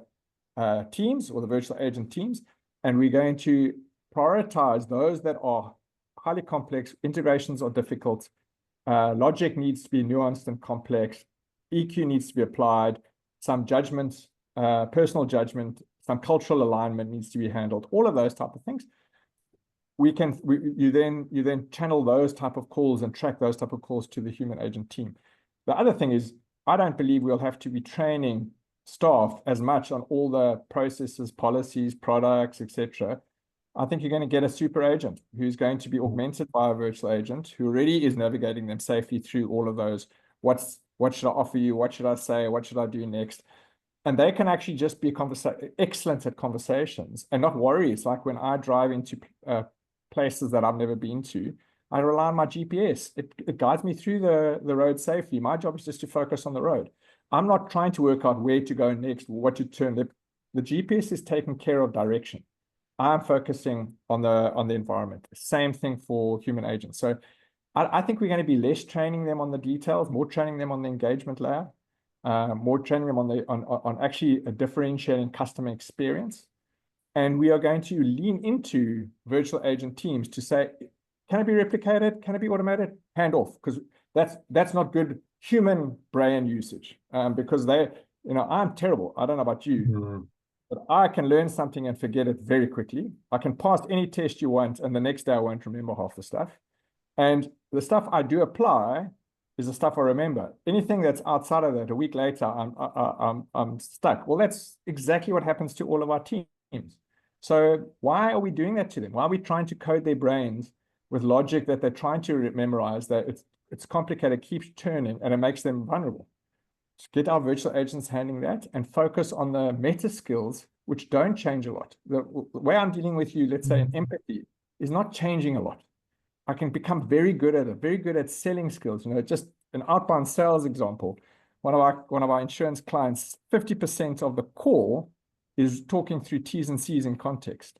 teams or the virtual agent teams, and we're going to prioritize those that are highly complex, integrations are difficult, logic needs to be nuanced and complex, EQ needs to be applied, some judgment, personal judgment, some cultural alignment needs to be handled, all of those type of things. You then channel those type of calls and track those type of calls to the human agent team. The other thing is, I don't believe we'll have to be training staff as much on all the processes, policies, products, etc. I think you're going to get a super agent who's going to be augmented by a virtual agent who already is navigating them safely through all of those. What should I offer you? What should I say? What should I do next? And they can actually just be excellent at conversations and not worry. It's like when I drive into places that I've never been to, I rely on my GPS. It guides me through the road safely. My job is just to focus on the road. I'm not trying to work out where to go next, what to turn. The GPS is taking care of direction. I'm focusing on the environment. Same thing for human agents. So I think we're going to be less training them on the details, more training them on the engagement layer, more training them on actually a differentiating customer experience. And we are going to lean into virtual agent teams to say, can it be replicated? Can it be automated? Hand off, because that's not good human brain usage. Because I'm terrible. I don't know about you, but I can learn something and forget it very quickly. I can pass any test you want, and the next day I won't remember half the stuff. And the stuff I do apply is the stuff I remember. Anything that's outside of that, a week later, I'm stuck. Well, that's exactly what happens to all of our teams. So why are we doing that to them? Why are we trying to code their brains with logic that they're trying to memorize, that it's complicated, keeps turning, and it makes them vulnerable? Just get our virtual agents handling that and focus on the meta skills, which don't change a lot. The way I'm dealing with you, let's say in empathy, is not changing a lot. I can become very good at it, very good at selling skills. Just an outbound sales example. One of our insurance clients, 50% of the call is talking through T's and C's in context.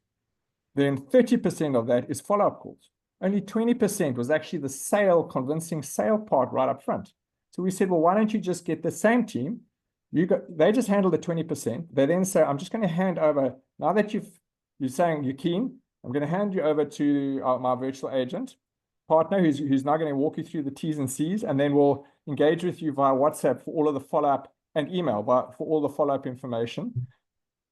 Then 30% of that is follow-up calls. Only 20% was actually the convincing sale part right up front. So we said, well, why don't you just get the same team? They just handle the 20%. They then say, I'm just going to hand over, now that you're saying you're keen, I'm going to hand you over to my virtual agent partner who's now going to walk you through the T's and C's, and then we'll engage with you via WhatsApp for all of the follow-up and email for all the follow-up information.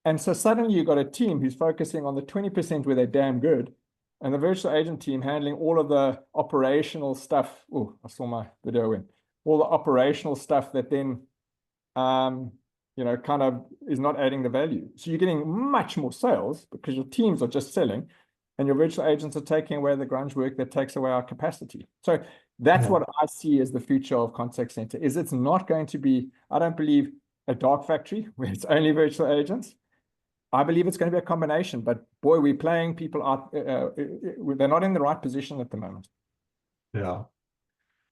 And so suddenly you've got a team who's focusing on the 20% where they're damn good, and the virtual agent team handling all of the operational stuff. Oh, I saw my video in. All the operational stuff that then, kind of is not adding the value. So you're getting much more sales because your teams are just selling, and your virtual agents are taking away the grunge work that takes away our capacity. So that's what I see as the future of contact center. It's not going to be, I don't believe, a dark factory where it's only virtual agents. I believe it's going to be a combination, but boy, we're playing people out. They're not in the right position at the moment. Yeah.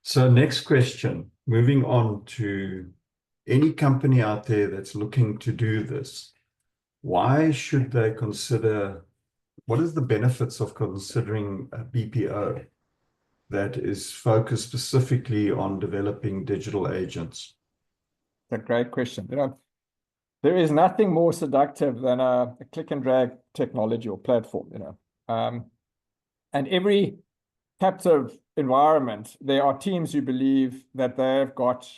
So next question, moving on to any company out there that's looking to do this, why should they consider, what is the benefits of considering a BPO that is focused specifically on developing digital agents? That's a great question. There is nothing more seductive than a click and drag technology or platform, and every captive environment, there are teams who believe that they've got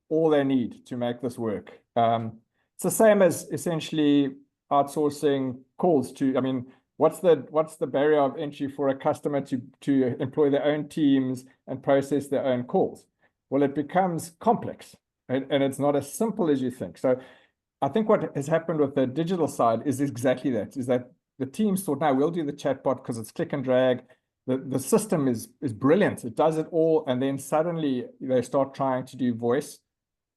all they need to make this work. It's the same as essentially outsourcing calls to, what's the barrier of entry for a customer to employ their own teams and process their own calls? Well, it becomes complex, and it's not as simple as you think. So I think what has happened with the digital side is exactly that, is that the teams thought, no, we'll do the chatbot because it's click and drag. The system is brilliant. It does it all. And then suddenly they start trying to do voice,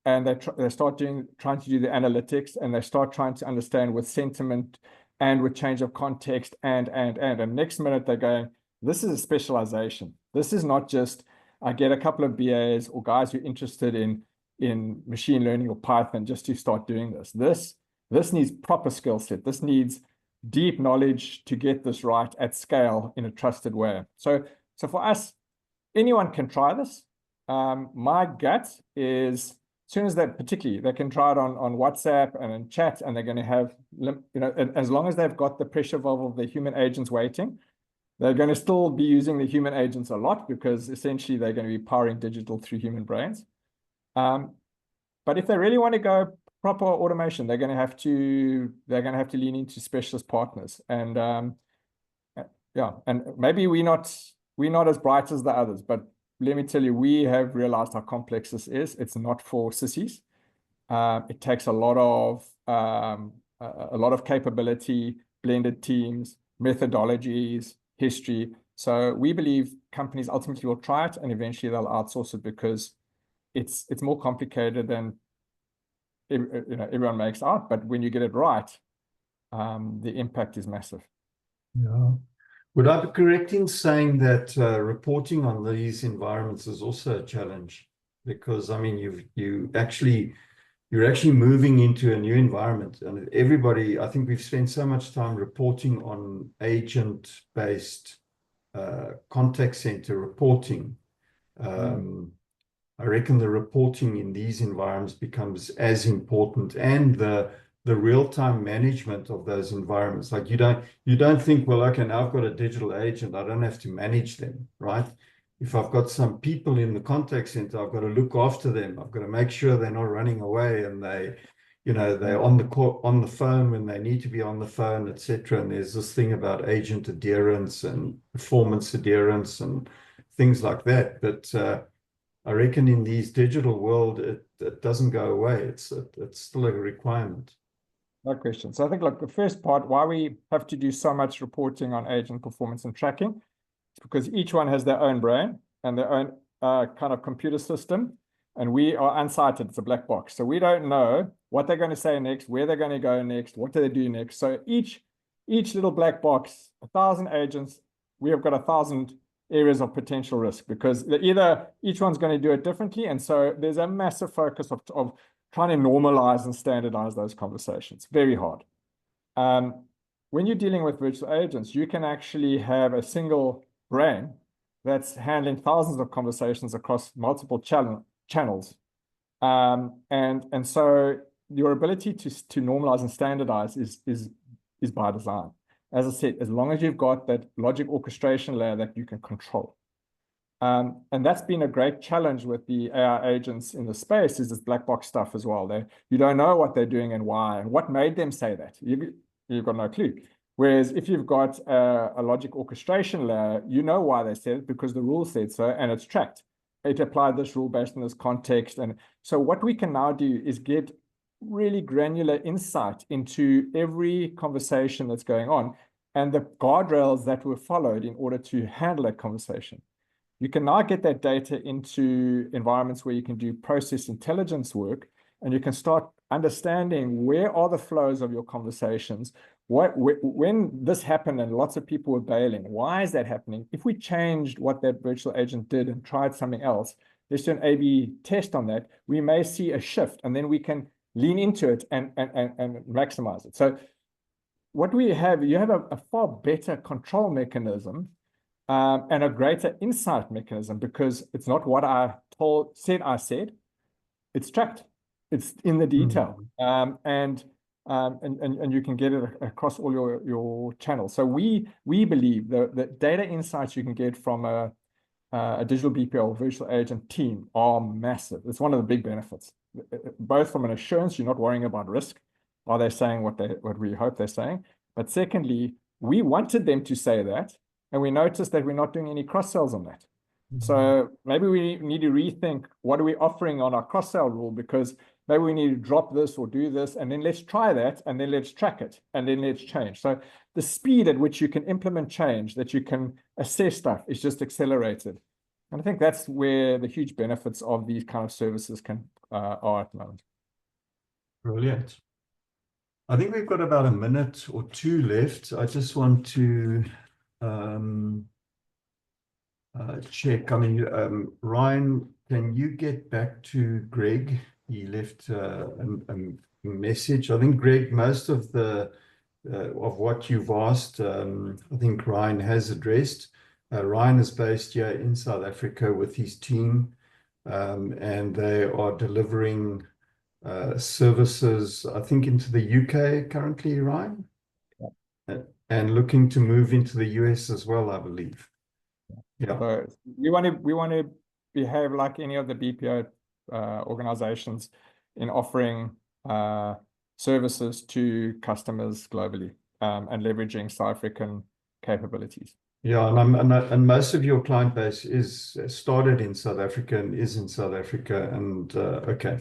and they start trying to do the analytics, and they start trying to understand with sentiment and with change of context and next minute they're going, this is a specialization. This is not just, I get a couple of BAs or guys who are interested in machine learning or Python just to start doing this. This needs proper skill set. This needs deep knowledge to get this right at scale in a trusted way. So for us, anyone can try this. My gut is, as soon as particularly they can try it on WhatsApp and in chat, and they're going to have, as long as they've got the pressure valve of the human agents waiting, they're going to still be using the human agents a lot, because essentially they're going to be powering digital through human brains. But if they really want to go proper automation, they're going to have to lean into specialist partners. And and maybe we're not as bright as the others, but let me tell you, we have realized how complex this is. It's not for sissies. It takes a lot of capability, blended teams, methodologies, history. So we believe companies ultimately will try it, and eventually they'll outsource it, because it's more complicated than everyone makes out. But when you get it right, the impact is massive. Yeah. Would I be correct in saying that reporting on these environments is also a challenge? because I mean you're actually moving into a new environment, and everybody, I think we've spent so much time reporting on agent-based contact center reporting. I reckon the reporting in these environments becomes as important, and the real-time management of those environments. Like you don't think, well, okay, now I've got a digital agent, I don't have to manage them, right? If I've got some people in the contact center, I've got to look after them. I've got to make sure they're not running away, and they're on the phone when they need to be on the phone, etc. And there's this thing about agent adherence and performance adherence and things like that. But I reckon in these digital world, it doesn't go away. It's still a requirement. No question. So I think, like, the first part, why we have to do so much reporting on agent performance and tracking, is because each one has their own brain and their own kind of computer system, and we are unsighted. It's a black box. So we don't know what they're going to say next, where they're going to go next, what do they do next. So each little black box, 1,000 agents, we have got 1,000 areas of potential risk, because either each one's going to do it differently. And so there's a massive focus of trying to normalize and standardize those conversations. Very hard. When you're dealing with virtual agents, you can actually have a single brain that's handling thousands of conversations across multiple channels. And so your ability to normalize and standardize is by design. As I said, as long as you've got that logic orchestration layer that you can control. And that's been a great challenge with the AI agents in the space, is this black box stuff as well. You don't know what they're doing and why, and what made them say that. You've got no clue. Whereas if you've got a logic orchestration layer, you know why they said it, because the rule said so, and it's tracked. It applied this rule based on this context. And so what we can now do is get really granular insight into every conversation that's going on and the guardrails that were followed in order to handle that conversation. You can now get that data into environments where you can do process intelligence work, and you can start understanding where are the flows of your conversations. When this happened and lots of people were bailing, why is that happening? If we changed what that virtual agent did and tried something else, let's do an A/B test on that, we may see a shift, and then we can lean into it and maximize it. So what we have, you have a far better control mechanism and a greater insight mechanism, because it's not what I said, it's tracked, it's in the detail, and you can get it across all your channels. So we believe the data insights you can get from a digital BPO or virtual agent team are massive. It's one of the big benefits, both from an assurance, you're not worrying about risk. Are they saying what we hope they're saying? But secondly, we wanted them to say that, and we noticed that we're not doing any cross-sells on that. So maybe we need to rethink, what are we offering on our cross-sell rule? Because maybe we need to drop this or do this, and then let's try that, and then let's track it, and then let's change. So the speed at which you can implement change, that you can assess stuff, is just accelerated. And I think that's where the huge benefits of these kind of services are at the moment. Brilliant. I think we've got about a minute or two left. I just want to check. I mean, Ryan, can you get back to Greg? He left a message. I think, Greg, most of what you've asked, I think Ryan has addressed. Ryan is based here in South Africa with his team, and they are delivering services, I think, into the UK currently, Ryan, and looking to move into the US as well, I believe. Yeah. So we want to behave like any of the BPO organizations in offering services to customers globally, and leveraging South African capabilities. Yeah, and most of your client base is started in South Africa and is in South Africa. And okay.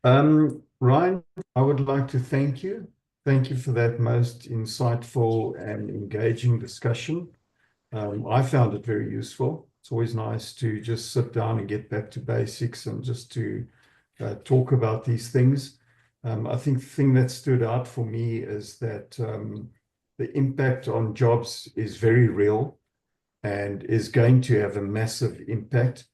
Ryan, I would like to thank you. Thank you for that most insightful and engaging discussion. I found it very useful. It's always nice to just sit down and get back to basics and just to talk about these things. I think the thing that stood out for me is that the impact on jobs is very real and is going to have a massive impact.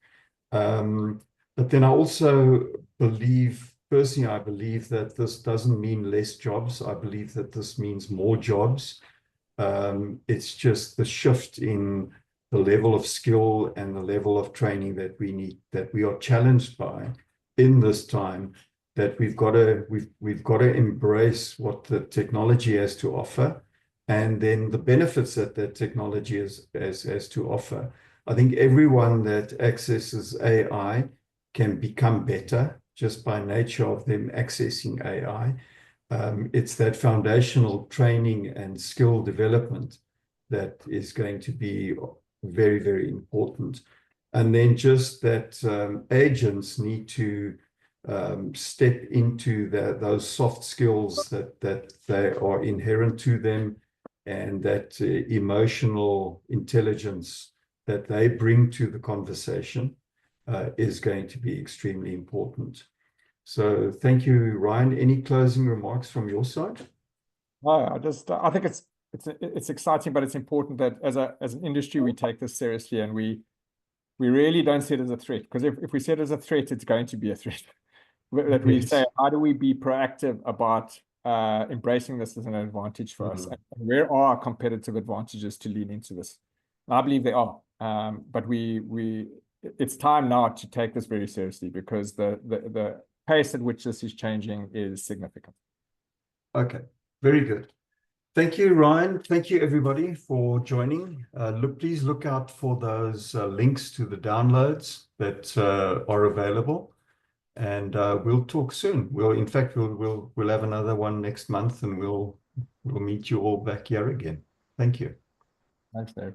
But then I also believe, personally, I believe that this doesn't mean less jobs. I believe that this means more jobs. It's just the shift in the level of skill and the level of training that we need, that we are challenged by in this time, that we've got to embrace what the technology has to offer, and then the benefits that technology has to offer. I think everyone that accesses AI can become better just by nature of them accessing AI. It's that foundational training and skill development that is going to be very, very important. And then just that agents need to step into those soft skills that they are inherent to them, and that emotional intelligence that they bring to the conversation is going to be extremely important. So thank you, Ryan. Any closing remarks from your side? I think it's exciting, but it's important that as an industry we take this seriously, and we really don't see it as a threat, because if we see it as a threat, it's going to be a threat. That we say, how do we be proactive about embracing this as an advantage for us? And where are our competitive advantages to lean into this? And I believe they are. But it's time now to take this very seriously, because the pace at which this is changing is significant. Okay, very good. Thank you, Ryan. Thank you, everybody, for joining. Please look out for those links to the downloads that are available, and we'll talk soon. In fact, we'll have another one next month, and we'll meet you all back here again. Thank you. Thanks, Dave.